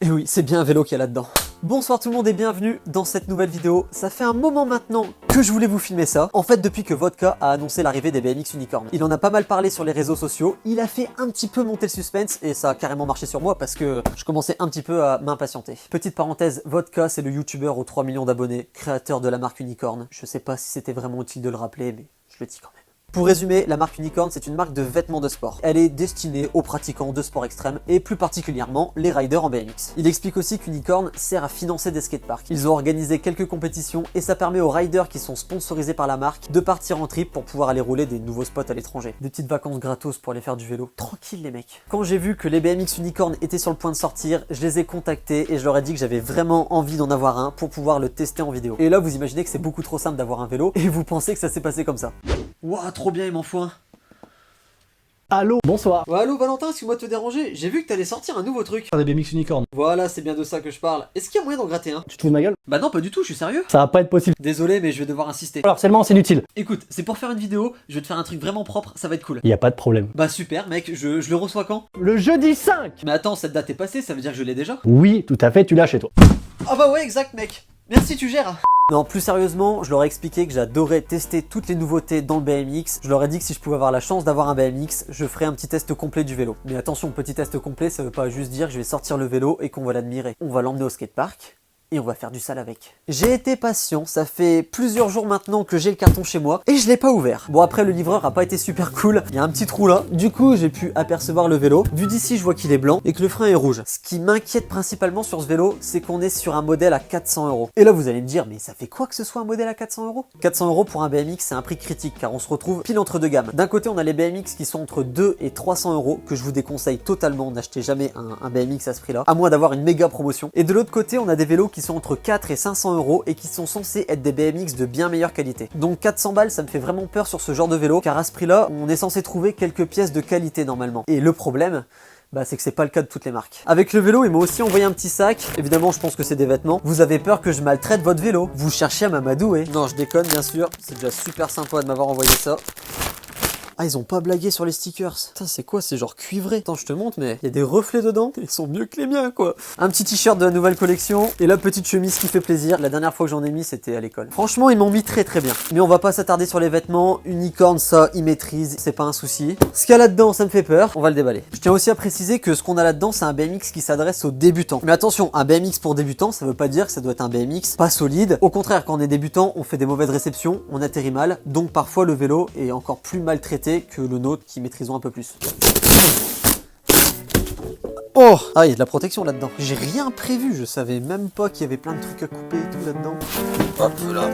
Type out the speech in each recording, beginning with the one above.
Et oui, c'est bien un vélo qu'il y a là-dedans. Bonsoir tout le monde et bienvenue dans cette nouvelle vidéo. Ça fait un moment maintenant que je voulais vous filmer ça. En fait, depuis que Vodka a annoncé l'arrivée des BMX Unicorn. Il en a pas mal parlé sur les réseaux sociaux. Il a fait un petit peu monter le suspense et ça a carrément marché sur moi parce que je commençais un petit peu à m'impatienter. Petite parenthèse, Vodka c'est le youtubeur aux 3 millions d'abonnés, créateur de la marque Unicorn. Je sais pas si c'était vraiment utile de le rappeler, mais je le dis quand même. Pour résumer, la marque Unicorn, c'est une marque de vêtements de sport. Elle est destinée aux pratiquants de sport extrême et plus particulièrement les riders en BMX. Il explique aussi qu'Unicorn sert à financer des skateparks. Ils ont organisé quelques compétitions et ça permet aux riders qui sont sponsorisés par la marque de partir en trip pour pouvoir aller rouler des nouveaux spots à l'étranger. Des petites vacances gratos pour aller faire du vélo. Tranquille les mecs. Quand j'ai vu que les BMX Unicorn étaient sur le point de sortir, je les ai contactés et je leur ai dit que j'avais vraiment envie d'en avoir un pour pouvoir le tester en vidéo. Et là, vous imaginez que c'est beaucoup trop simple d'avoir un vélo et vous pensez que ça s'est passé comme ça. Ouah, trop bien, il m'en faut un. Allô, bonsoir. Ouais, allô Valentin, excuse-moi de te déranger, j'ai vu que t'allais sortir un nouveau truc. Des BMX Unicorn. Voilà, c'est bien de ça que je parle. Est-ce qu'il y a moyen d'en gratter un? Tu te fous de ma gueule? Bah non, pas du tout, je suis sérieux. Ça va pas être possible. Désolé, mais je vais devoir insister. Alors seulement c'est inutile. Écoute, c'est pour faire une vidéo, je vais te faire un truc vraiment propre, ça va être cool. Y a pas de problème. Bah super mec, je le reçois quand? Le jeudi 5. Mais attends, cette date est passée, ça veut dire que je l'ai déjà? Oui, tout à fait, tu l'as chez toi. Ah bah ouais, exact mec. Merci, tu gères. Non, plus sérieusement, je leur ai expliqué que j'adorais tester toutes les nouveautés dans le BMX. Je leur ai dit que si je pouvais avoir la chance d'avoir un BMX, je ferais un petit test complet du vélo. Mais attention, petit test complet, ça veut pas juste dire que je vais sortir le vélo et qu'on va l'admirer. On va l'emmener au skatepark et on va faire du sale avec. J'ai été patient, ça fait plusieurs jours maintenant que j'ai le carton chez moi et je l'ai pas ouvert. Bon après le livreur a pas été super cool, il y a un petit trou là. Du coup j'ai pu apercevoir le vélo. Vu d'ici je vois qu'il est blanc et que le frein est rouge. Ce qui m'inquiète principalement sur ce vélo, c'est qu'on est sur un modèle à 400 €. Et là vous allez me dire, mais ça fait quoi que ce soit un modèle à 400 €? 400 € pour un BMX c'est un prix critique car on se retrouve pile entre deux gammes. D'un côté on a les BMX qui sont entre 2 et 300 € que je vous déconseille totalement, n'achetez jamais un BMX à ce prix là, à moins d'avoir une méga promotion. Et de l'autre côté on a des vélos qui sont entre 4 et 500 € et qui sont censés être des BMX de bien meilleure qualité. Donc 400 balles ça me fait vraiment peur sur ce genre de vélo car à ce prix là on est censé trouver quelques pièces de qualité normalement. Et le problème, bah c'est que c'est pas le cas de toutes les marques. Avec le vélo, ils m'ont aussi envoyé un petit sac. Évidemment, je pense que c'est des vêtements. Vous avez peur que je maltraite votre vélo? Vous cherchez à m'amadouer? Non, je déconne bien sûr. C'est déjà super sympa de m'avoir envoyé ça. Ah, ils ont pas blagué sur les stickers. Putain, c'est quoi? C'est genre cuivré. Attends, je te montre, mais il y a des reflets dedans. Ils sont mieux que les miens, quoi. Un petit t-shirt de la nouvelle collection. Et la petite chemise qui fait plaisir. La dernière fois que j'en ai mis, c'était à l'école. Franchement, ils m'ont mis très très bien. Mais on va pas s'attarder sur les vêtements. Unicorn, ça, ils maîtrisent. C'est pas un souci. Ce qu'il y a là-dedans, ça me fait peur. On va le déballer. Je tiens aussi à préciser que ce qu'on a là-dedans, c'est un BMX qui s'adresse aux débutants. Mais attention, un BMX pour débutants, ça veut pas dire que ça doit être un BMX pas solide. Au contraire, quand on est débutant, on fait des mauvaises réceptions, on atterrit mal. Donc parfois, le vélo est encore plus maltraité que le nôtre qui maîtrisons un peu plus. Oh! Ah, il y a de la protection là-dedans. J'ai rien prévu, je savais même pas qu'il y avait plein de trucs à couper et tout là-dedans. Hop là.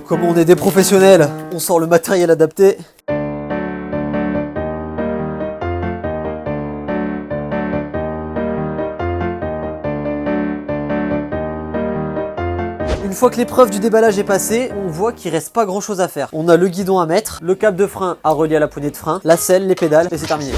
Comme on est des professionnels, on sort le matériel adapté. Une fois que l'épreuve du déballage est passée, on voit qu'il reste pas grand chose à faire. On a le guidon à mettre, le câble de frein à relier à la poignée de frein, la selle, les pédales et c'est terminé.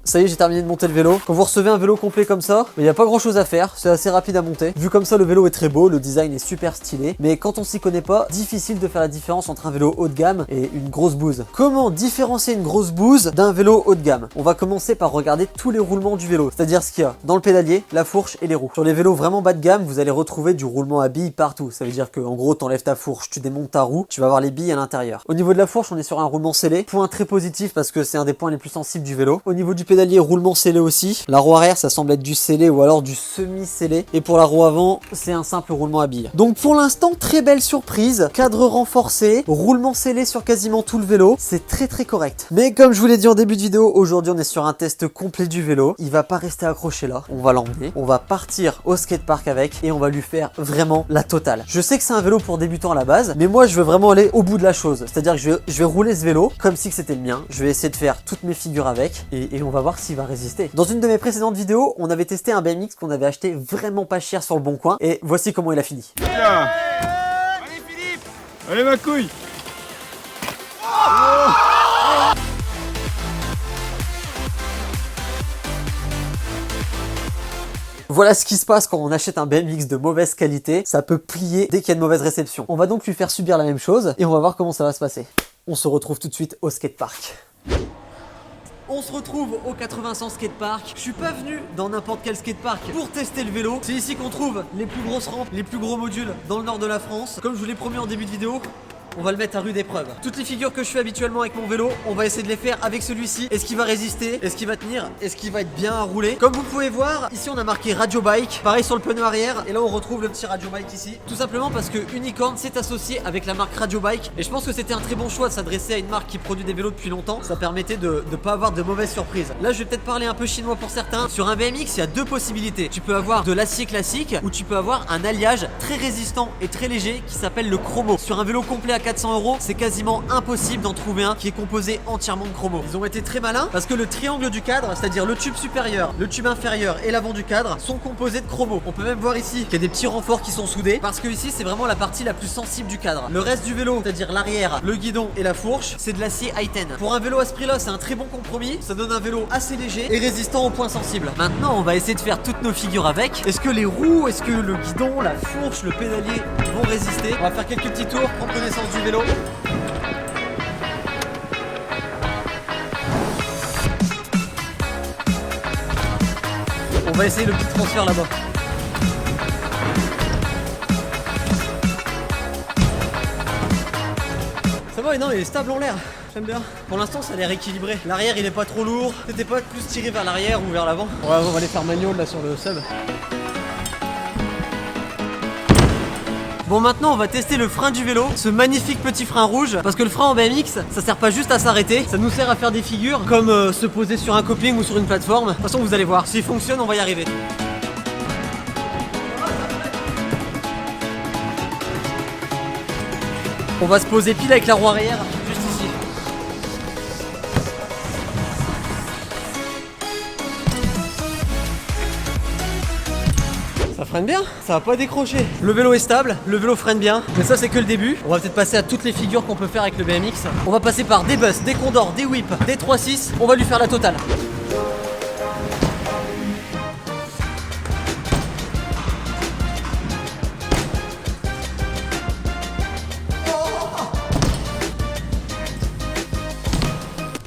Ça y est, j'ai terminé de monter le vélo. Quand vous recevez un vélo complet comme ça, il n'y a pas grand chose à faire, c'est assez rapide à monter. Vu comme ça, le vélo est très beau, le design est super stylé. Mais quand on s'y connaît pas, difficile de faire la différence entre un vélo haut de gamme et une grosse bouse. Comment différencier une grosse bouse d'un vélo haut de gamme? On va commencer par regarder tous les roulements du vélo, c'est-à-dire ce qu'il y a dans le pédalier, la fourche et les roues. Sur les vélos vraiment bas de gamme, vous allez retrouver du roulement à billes partout. Ça veut dire que en gros, t'enlèves ta fourche, tu démontes ta roue, tu vas avoir les billes à l'intérieur. Au niveau de la fourche, on est sur un roulement scellé, point très positif parce que c'est un des points les plus sensibles du vélo. Au niveau du pédalier, roulement scellé aussi. La roue arrière, ça semble être du scellé ou alors du semi-scellé. Et pour la roue avant, c'est un simple roulement à billes. Donc pour l'instant, très belle surprise. Cadre renforcé, roulement scellé sur quasiment tout le vélo. C'est très très correct. Mais comme je vous l'ai dit en début de vidéo, aujourd'hui on est sur un test complet du vélo. Il va pas rester accroché là. On va l'emmener. On va partir au skatepark avec et on va lui faire vraiment la totale. Je sais que c'est un vélo pour débutants à la base, mais moi je veux vraiment aller au bout de la chose. C'est-à-dire que je vais rouler ce vélo comme si c'était le mien. Je vais essayer de faire toutes mes figures avec et on va voir s'il va résister. Dans une de mes précédentes vidéos, on avait testé un BMX qu'on avait acheté vraiment pas cher sur le bon coin et voici comment il a fini. Tiens. Allez Philippe. Allez ma couille. Voilà ce qui se passe quand on achète un BMX de mauvaise qualité, ça peut plier dès qu'il y a une mauvaise réception. On va donc lui faire subir la même chose et on va voir comment ça va se passer. On se retrouve tout de suite au skatepark. On se retrouve au 80 skatepark. Je suis pas venu dans n'importe quel skatepark pour tester le vélo. C'est ici qu'on trouve les plus grosses rampes, les plus gros modules dans le nord de la France. Comme je vous l'ai promis en début de vidéo, on va le mettre à rude épreuve. Toutes les figures que je fais habituellement avec mon vélo, on va essayer de les faire avec celui-ci. Est-ce qu'il va résister? Est-ce qu'il va tenir? Est-ce qu'il va être bien à rouler? Comme vous pouvez voir, ici on a marqué Radio Bike. Pareil sur le pneu arrière. Et là on retrouve le petit Radio Bike ici. Tout simplement parce que Unicorn s'est associé avec la marque Radio Bike. Et je pense que c'était un très bon choix de s'adresser à une marque qui produit des vélos depuis longtemps. Ça permettait de ne pas avoir de mauvaises surprises. Là je vais peut-être parler un peu chinois pour certains. Sur un BMX, il y a deux possibilités. Tu peux avoir de l'acier classique ou tu peux avoir un alliage très résistant et très léger qui s'appelle le chromo. Sur un vélo complet à 400 €, c'est quasiment impossible d'en trouver un qui est composé entièrement de chromo. Ils ont été très malins parce que le triangle du cadre, c'est-à-dire le tube supérieur, le tube inférieur et l'avant du cadre sont composés de chromo. On peut même voir ici qu'il y a des petits renforts qui sont soudés parce que ici c'est vraiment la partie la plus sensible du cadre. Le reste du vélo, c'est-à-dire l'arrière, le guidon et la fourche, c'est de l'acier high-ten. Pour un vélo à ce prix-là, c'est un très bon compromis. Ça donne un vélo assez léger et résistant aux points sensibles. Maintenant, on va essayer de faire toutes nos figures avec. Est-ce que les roues, est-ce que le guidon, la fourche, le pédalier vont résister? On va faire quelques petits tours, prendre connaissance du vélo. On va essayer le petit transfert là-bas. Ça va, non, il est stable en l'air. J'aime bien. Pour l'instant, ça a l'air équilibré. L'arrière, il est pas trop lourd. C'était pas plus tiré vers l'arrière ou vers l'avant. Ouais, on va aller faire manual là sur le sub. Bon, maintenant on va tester le frein du vélo, ce magnifique petit frein rouge, parce que le frein en BMX, ça sert pas juste à s'arrêter, ça nous sert à faire des figures comme se poser sur un coping ou sur une plateforme. De toute façon, vous allez voir, s'il fonctionne, on va y arriver. On va se poser pile avec la roue arrière, juste ici. Ça freine bien, ça va pas décrocher. Le vélo est stable, le vélo freine bien, mais ça c'est que le début. On va peut-être passer à toutes les figures qu'on peut faire avec le BMX. On va passer par des bus, des condors, des whips, des 3.6, on va lui faire la totale.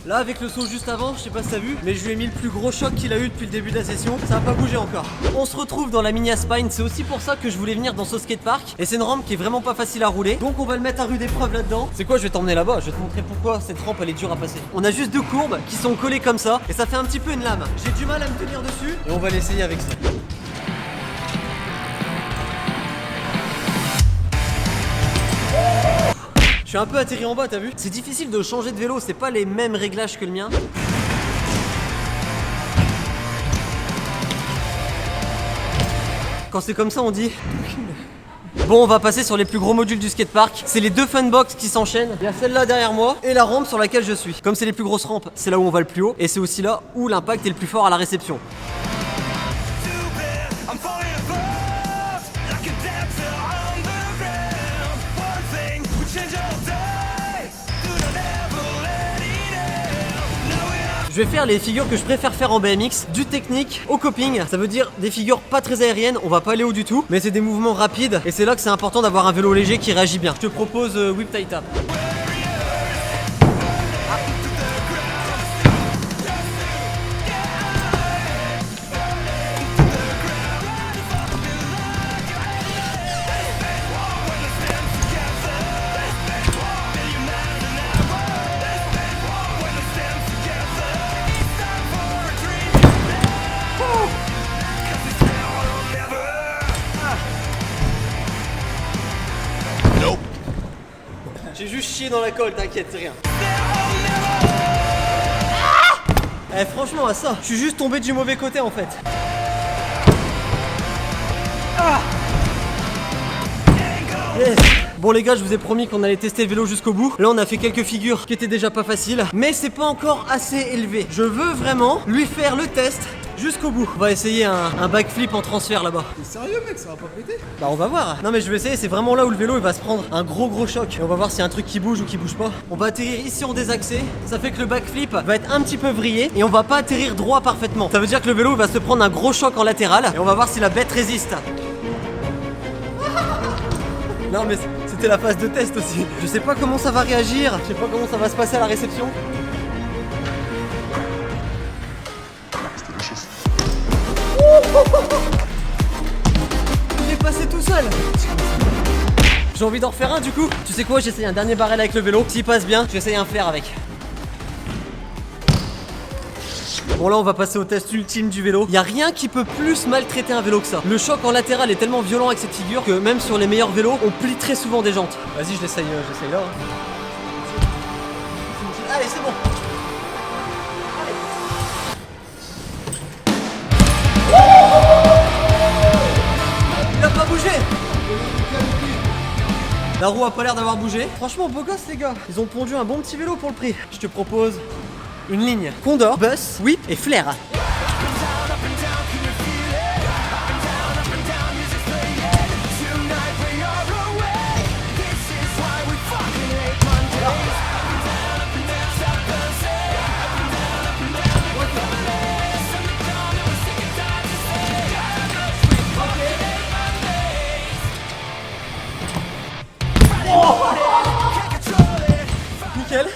Là avec le saut juste avant, je sais pas si t'as vu, mais je lui ai mis le plus gros choc qu'il a eu depuis le début de la session. Ça a pas bougé encore. On se retrouve dans la Mini Spine, c'est aussi pour ça que je voulais venir dans ce skatepark. Et c'est une rampe qui est vraiment pas facile à rouler. Donc on va le mettre à rude épreuve là-dedans. C'est quoi, je vais t'emmener là-bas, je vais te montrer pourquoi cette rampe elle est dure à passer. On a juste deux courbes qui sont collées comme ça et ça fait un petit peu une lame. J'ai du mal à me tenir dessus et on va l'essayer avec ça. Je suis un peu atterri en bas, t'as vu? C'est difficile de changer de vélo, c'est pas les mêmes réglages que le mien. Quand c'est comme ça, on dit... Bon, on va passer sur les plus gros modules du skatepark. C'est les deux funbox qui s'enchaînent. Il y a celle-là derrière moi et la rampe sur laquelle je suis. Comme c'est les plus grosses rampes, c'est là où on va le plus haut et c'est aussi là où l'impact est le plus fort à la réception. Je vais faire les figures que je préfère faire en BMX, du technique au coping. Ça veut dire des figures pas très aériennes, on va pas aller haut du tout, mais c'est des mouvements rapides et c'est là que c'est important d'avoir un vélo léger qui réagit bien. Je te propose whip tie tap. J'ai juste chié dans la colle, t'inquiète, c'est rien. Eh, franchement, à ça, je suis juste tombé du mauvais côté en fait. Yes. Bon les gars, je vous ai promis qu'on allait tester le vélo jusqu'au bout. Là on a fait quelques figures qui étaient déjà pas faciles, mais c'est pas encore assez élevé. Je veux vraiment lui faire le test jusqu'au bout. On va essayer un backflip en transfert là-bas. T'es sérieux mec, ça va pas péter? Bah on va voir. Non mais je vais essayer, c'est vraiment là où le vélo il va se prendre un gros choc. Et on va voir s'il y a un truc qui bouge ou qui bouge pas. On va atterrir ici en désaxé. Ça fait que le backflip va être un petit peu vrillé et on va pas atterrir droit parfaitement. Ça veut dire que le vélo il va se prendre un gros choc en latéral et on va voir si la bête résiste. Non mais c'était la phase de test aussi. Je sais pas comment ça va réagir. Je sais pas comment ça va se passer à la réception. Il est passé tout seul. J'ai envie d'en refaire un du coup. Tu sais quoi, j'essaye un dernier barrel avec le vélo. S'il passe bien, j'essaye un flair avec. Bon là on va passer au test ultime du vélo. Il y a rien qui peut plus maltraiter un vélo que ça. Le choc en latéral est tellement violent avec cette figure que même sur les meilleurs vélos, on plie très souvent des jantes. Vas-y, je l'essaye là. Allez, c'est bon. Il a pas bougé. La roue a pas l'air d'avoir bougé. Franchement, beau gosse les gars. Ils ont pondu un bon petit vélo pour le prix. Je te propose une ligne Condor, Bus, Whip et Flair. Nickel.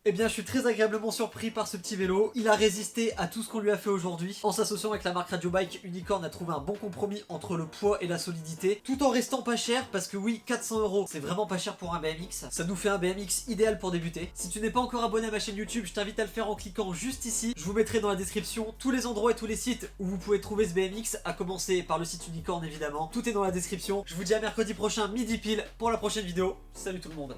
Eh bien, je suis très agréablement surpris par ce petit vélo. Il a résisté à tout ce qu'on lui a fait aujourd'hui. En s'associant avec la marque Radio Bike, Unicorn a trouvé un bon compromis entre le poids et la solidité, tout en restant pas cher, parce que oui, 400 €, c'est vraiment pas cher pour un BMX. Ça nous fait un BMX idéal pour débuter. Si tu n'es pas encore abonné à ma chaîne YouTube, je t'invite à le faire en cliquant juste ici. Je vous mettrai dans la description tous les endroits et tous les sites où vous pouvez trouver ce BMX, à commencer par le site Unicorn évidemment. Tout est dans la description. Je vous dis à mercredi prochain, midi pile, pour la prochaine vidéo. Salut tout le monde.